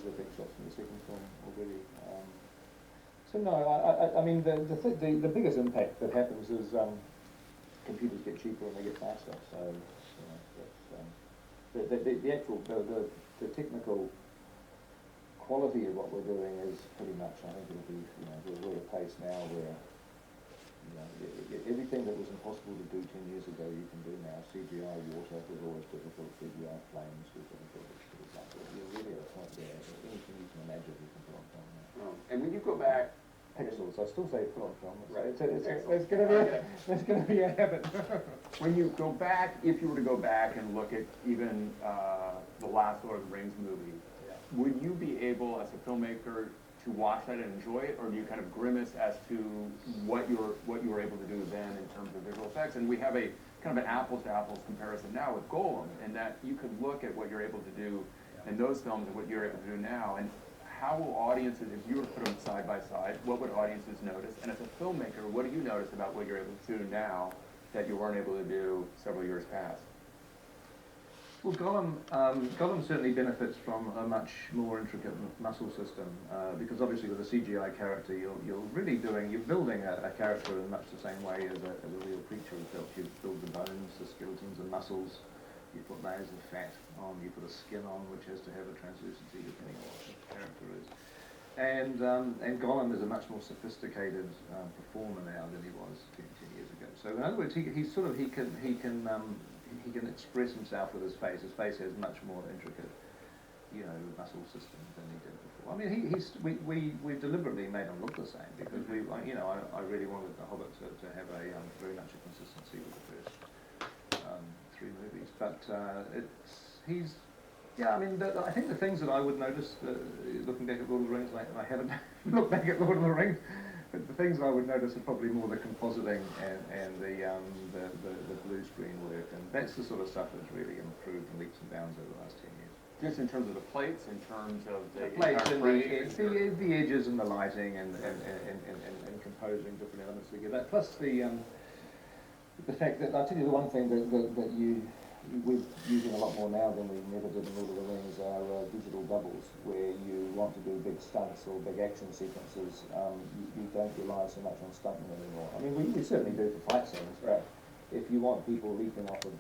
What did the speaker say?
the big shots from the second film already. So no, I mean the biggest impact that happens is computers get cheaper and they get faster. So you know, that's, the actual the technical quality of what we're doing is pretty much, I think it'll be, you know, we're at a pace now where, you know, everything that was impossible to do 10 years ago you can do now. CGI water was always difficult, CGI flames was difficult, you're really at a point where anything you can imagine you can put on film now. Oh. And when you go back, Pixels, I still say put on film. Right. It's going to be a habit. when you go back, if you were to go back and look at even the last Lord of the Rings movie, would you be able, as a filmmaker, to watch that and enjoy it, or do you kind of grimace as to what you were able to do then in terms of visual effects? And we have a kind of an apples to apples comparison now with Gollum, in that you could look at what you're able to do in those films and what you're able to do now, and how will audiences, if you were to put them side by side, what would audiences notice? And as a filmmaker, what do you notice about what you're able to do now that you weren't able to do several years past? Well, Gollum certainly benefits from a much more intricate muscle system, because obviously with a CGI character, you're really building a character in much the same way as a real creature is built. You build the bones, the skeletons, the muscles, you put layers of fat on, you put a skin on which has to have a translucency depending on what the character is. And Gollum is a much more sophisticated performer now than he was 10 years ago. So in other words, he can express himself with his face. His face has much more intricate, you know, muscle system than he did before. I mean, we deliberately made him look the same because I really wanted The Hobbit to have a very much a consistency with the first three movies. But I think the things that I would notice looking back at Lord of the Rings, I haven't looked back at Lord of the Rings. But the things I would notice are probably more the compositing and the blue screen work, and that's the sort of stuff that's really improved in leaps and bounds over the last 10 years. Just in terms of the plates, in terms of the plates and the edges and the lighting and composing different elements together. Plus the fact that, I'll tell you the one thing that we're using a lot more now than we never did in Lord of the Rings are digital doubles, where you want to do big stunts or big action sequences. You don't rely so much on stuntmen anymore. I mean, we certainly do for fight scenes, but if you want people leaping off a bridge